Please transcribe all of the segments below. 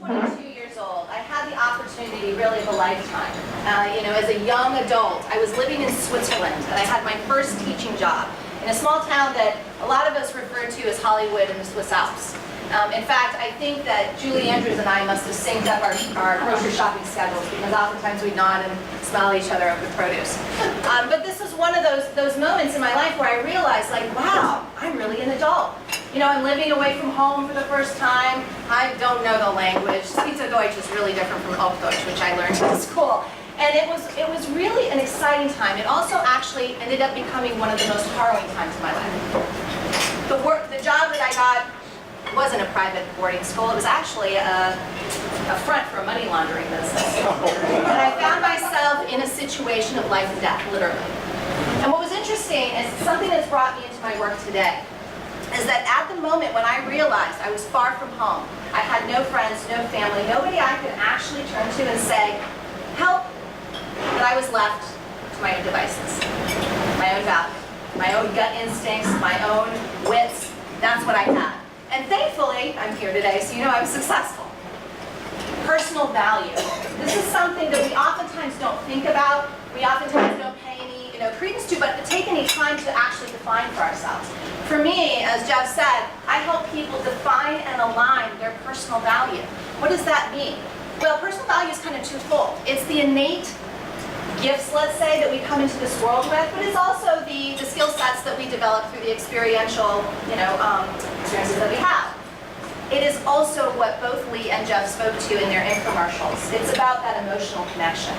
22 years old, I had the opportunity really of a lifetime. As a young adult, I was living in Switzerland, and I had my first teaching job in a small town that a lot of us refer to as Hollywood in the Swiss Alps. In fact, I think that Julie Andrews and I must have synced up our grocery shopping schedules, because oftentimes we nod and smile at each other over the produce. But this was one of those moments in my life where I realized, like, wow, I'm really an adult. I'm living away from home for the first time. I don't know the language. Schweizerdeutsch is really different from Hochdeutsch, which I learned in school. And it was really an exciting time. It also actually ended up becoming one of the most harrowing times of my life. The job that I got wasn't a private boarding school. It was actually a front for a money laundering business. And I found myself in a situation of life and death, literally. And what was interesting is something that's brought me into my work today is that at the moment when I realized I was far from home, I had no friends, no family, nobody I could actually turn to and say, help, that I was left to my own devices, my own value, my own gut instincts, my own wits. That's what I had. And thankfully, I'm here today, so I was successful. Personal value. This is something that we oftentimes don't think about. We oftentimes don't pay any credence to, but to take any time to actually define for ourselves. For me, as Jeff said, I help people define and align their personal value. What does that mean? Well, personal value is kind of twofold. It's the innate gifts, let's say, that we come into this world with, but it's also the skill sets that we develop through the experiential, experiences that we have. It is also what both Lee and Jeff spoke to in their infomercials. It's about that emotional connection.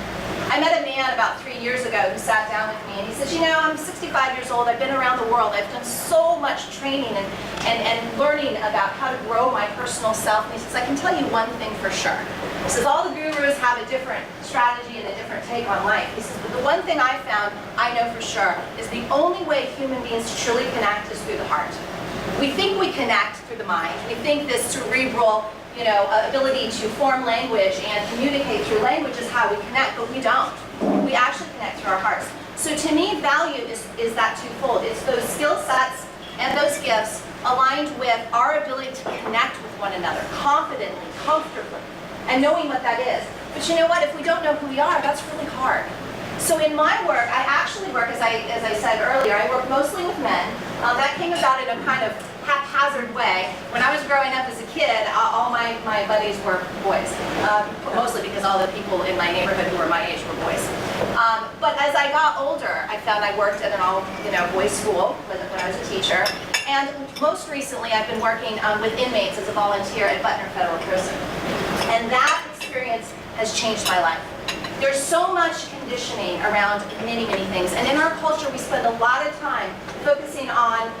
I met a man about 3 years ago who sat down with me and he says, I'm 65 years old, I've been around the world, I've done so much training and learning about how to grow my personal self. And he says, I can tell you one thing for sure. He says, all the gurus have a different strategy and a different take on life. He says, but the one thing I found, I know for sure, is the only way human beings truly connect is through the heart. We think we connect through the mind. We think this cerebral, ability to form language and communicate through language is how we connect, but we don't. We actually connect through our hearts. So to me, value is that twofold. It's those skill sets and those gifts aligned with our ability to connect with one another confidently, comfortably, and knowing what that is. But you know what? If we don't know who we are, that's really hard. So in my work, I actually work, as I said earlier, I work mostly with men. That came about in a kind of haphazard way. When I was growing up as a kid, all my buddies were boys, mostly because all the people in my neighborhood who were my age were boys. But as I got older, I found I worked at an all-boys school when I was a teacher. And most recently, I've been working with inmates as a volunteer at Butner Federal Prison. And that experience has changed my life. There's so much conditioning around many, many things. And in our culture, we spend a lot of time focusing on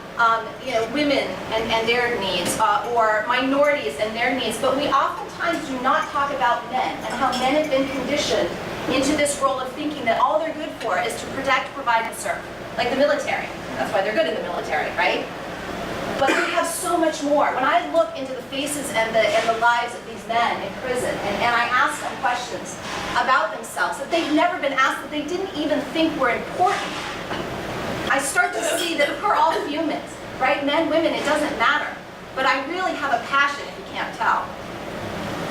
women and their needs, or minorities and their needs. But we oftentimes do not talk about men and how men have been conditioned into this role of thinking that all they're good for is to protect, provide, and serve. Like the military. That's why they're good in the military, right? But we have so much more. When I look into the faces and the lives of these men in prison, and I ask them questions about themselves that they've never been asked, that they didn't even think were important, I start to see that we're all humans, right? Men, women, it doesn't matter. But I really have a passion, if you can't tell,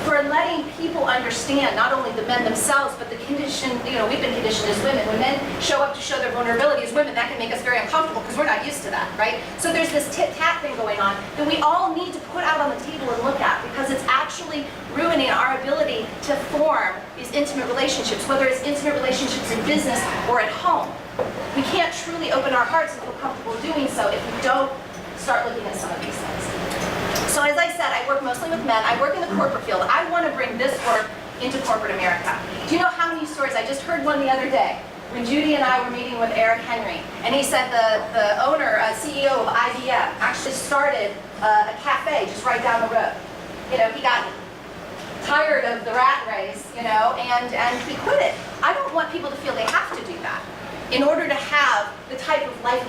for letting people understand, not only the men themselves, but the condition, we've been conditioned as women. When men show up to show their vulnerability as women, that can make us very uncomfortable because we're not used to that, right? So there's this tit-tat thing going on that we all need to put out on the table and look at, because it's actually ruining our ability to form these intimate relationships, whether it's intimate relationships in business or at home. We can't truly open our hearts and feel comfortable doing so if we don't start looking at some of these things. So as I said, I work mostly with men. I work in the corporate field. I want to bring this work into corporate America. Do you know how many stories? I just heard one the other day when Judy and I were meeting with Eric Henry. And he said the owner, CEO of IBM, actually started a cafe just right down the road. He got tired of the rat race, and he quit it. I don't want people to feel they have to do that in order to have the type of life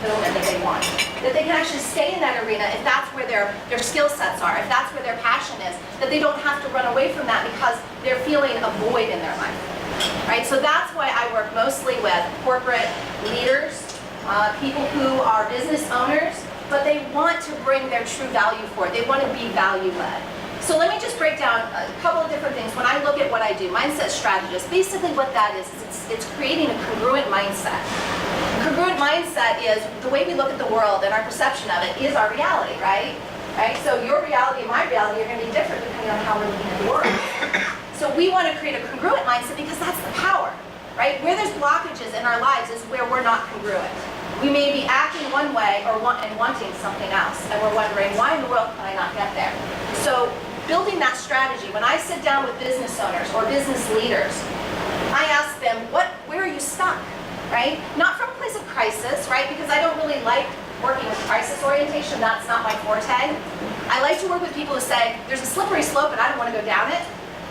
fulfillment that they want. That they can actually stay in that arena if that's where their skill sets are, if that's where their passion is, that they don't have to run away from that because they're feeling a void in their life. Right? So that's why I work mostly with corporate leaders, people who are business owners, but they want to bring their true value forward. They want to be value-led. So let me just break down a couple of different things. When I look at what I do, mindset strategist, basically what that is it's creating a congruent mindset. Congruent mindset is the way we look at the world, and our perception of it is our reality, right? So your reality and my reality are going to be different depending on how we're looking at the world. So we want to create a congruent mindset because that's the power, right? Where there's blockages in our lives is where we're not congruent. We may be acting one way and wanting something else, and we're wondering, why in the world can I not get there? So building that strategy, when I sit down with business owners or business leaders, I ask them, where are you stuck, right? Not from a place of crisis, right? Because I don't really like working with crisis orientation. That's not my forte. I like to work with people who say, there's a slippery slope and I don't want to go down it,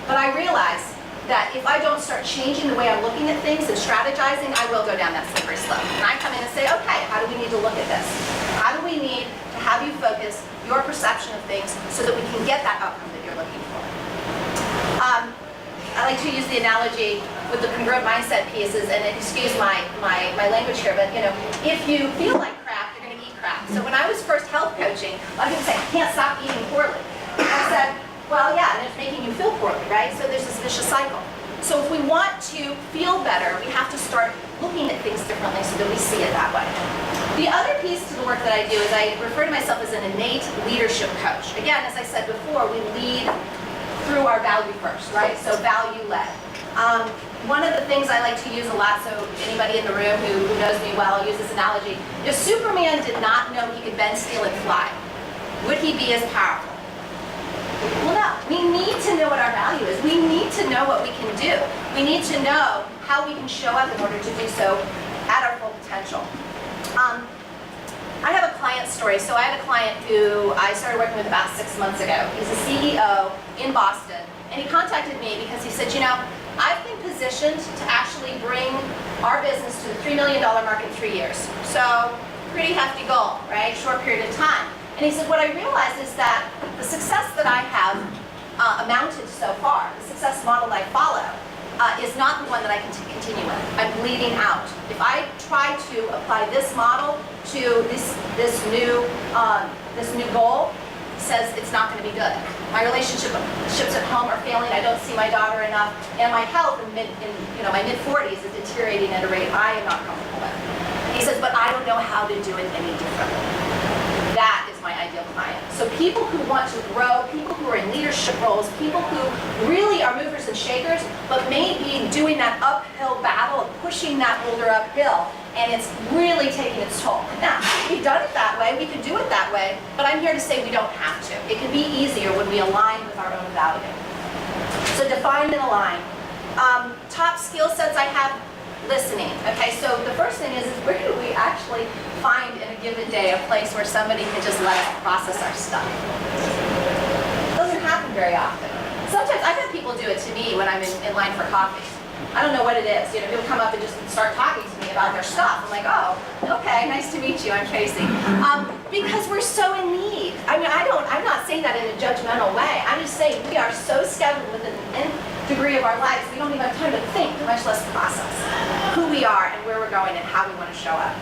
but I realize that if I don't start changing the way I'm looking at things and strategizing, I will go down that slippery slope. And I come in and say, okay, how do we need to look at this? How do we need to have you focus your perception of things so that we can get that outcome that you're looking for? I like to use the analogy with the congruent mindset pieces, and excuse my language here, but if you feel like crap, you're going to eat crap. So when I was first health coaching, a lot of people say, I can't stop eating poorly. I said, well, yeah, and it's making you feel poorly, right? So there's this vicious cycle. So if we want to feel better, we have to start looking at things differently so that we see it that way. The other piece to the work that I do is I refer to myself as an innate leadership coach. Again, as I said before, we lead through our value first, right? So value-led. One of the things I like to use a lot, so anybody in the room who knows me well, I'll use this analogy. If Superman did not know he could bend steel and fly, would he be as powerful? Well, no. We need to know what our value is. We need to know what we can do. We need to know how we can show up in order to do so at our full potential. I have a client story. So I had a client who I started working with about 6 months ago. He's a CEO in Boston, and he contacted me because he said, I've been positioned to actually bring our business to the $3 million mark in 3 years. So pretty hefty goal, right? Short period of time. And he said, what I realized is that the success that I have amounted so far, the success model that I follow, is not the one that I can continue with. I'm bleeding out. If I try to apply this model to this new goal, says it's not going to be good. My relationships at home are failing. I don't see my daughter enough, and my health in my mid-40s is deteriorating at a rate I am not comfortable with. He says, but I don't know how to do it any differently. That is my ideal client. So people who want to grow, people who are in leadership roles, people who really are movers and shakers, but may be doing that uphill battle of pushing that boulder uphill, and it's really taking its toll. Now, we've done it that way, we can do it that way, but I'm here to say we don't have to. It can be easier when we align with our own value. So define and align. Top skill sets I have, listening. Okay, so the first thing is where do we actually find in a given day a place where somebody can just let us process our stuff? It doesn't happen very often. Sometimes I've had people do it to me when I'm in line for coffee. I don't know what it is. People come up and just start talking to me about their stuff. I'm like, oh, okay, nice to meet you. I'm Tracy. Because we're so in need. I mean, I'm not saying that in a judgmental way. I'm just saying we are so scattered with an nth degree of our lives, we don't even have time to think, much less process who we are and where we're going and how we want to show up.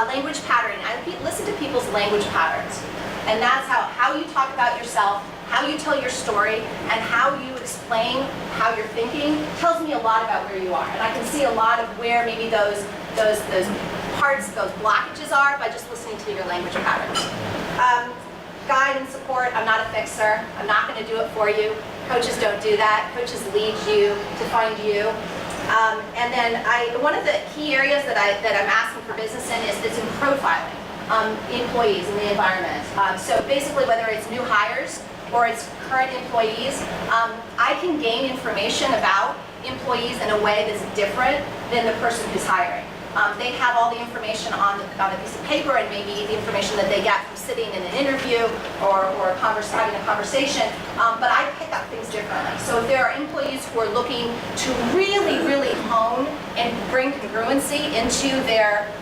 Language patterning. I listen to people's language patterns. And that's how you talk about yourself, how you tell your story, and how you explain how you're thinking tells me a lot about where you are. And I can see a lot of where maybe those parts, those blockages are by just listening to your language patterns. Guide and support. I'm not a fixer. I'm not going to do it for you. Coaches don't do that. Coaches lead you to find you. And then one of the key areas that I'm asking for business in is in profiling employees in the environment. So basically, whether it's new hires or it's current employees, I can gain information about employees in a way that's different than the person who's hiring. They have all the information on a piece of paper and maybe the information that they get from sitting in an interview or having a conversation, but I pick up things differently. So if there are employees who are looking to really, really hone and bring congruency into their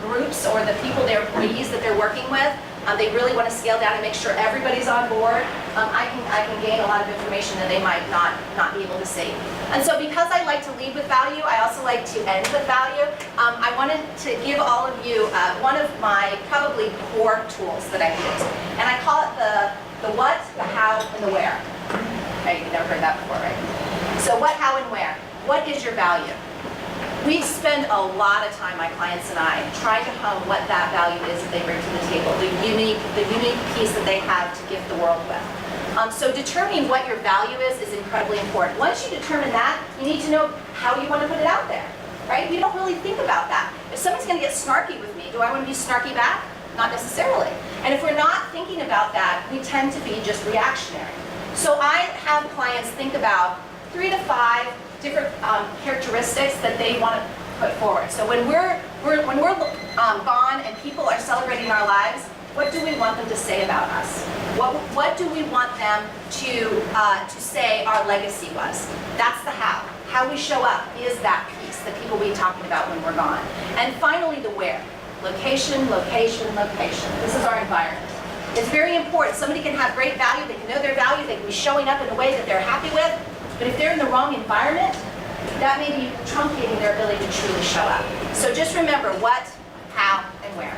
groups or the people, their employees that they're working with, they really want to scale down and make sure everybody's on board. I can gain a lot of information that they might not be able to see. And so because I like to lead with value, I also like to end with value. I wanted to give all of you one of my probably core tools that I use. And I call it the The what, the how, and the where. Okay, you've never heard that before, right? So what, how, and where? What is your value? We spend a lot of time, my clients and I, trying to hone what that value is that they bring to the table, the unique piece that they have to give the world with. So determining what your value is incredibly important. Once you determine that, you need to know how you want to put it out there, right? We don't really think about that. If someone's going to get snarky with me, do I want to be snarky back? Not necessarily. And if we're not thinking about that, we tend to be just reactionary. So I have clients think about 3 to 5 different characteristics that they want to put forward. So when we're gone and people are celebrating our lives, what do we want them to say about us? What do we want them to say our legacy was? That's the how. How we show up is that piece that people will be talking about when we're gone. And finally, the where. Location, location, location. This is our environment. It's very important. Somebody can have great value, they can know their value, they can be showing up in a way that they're happy with, but if they're in the wrong environment, that may be truncating their ability to truly show up. So just remember what, how, and where.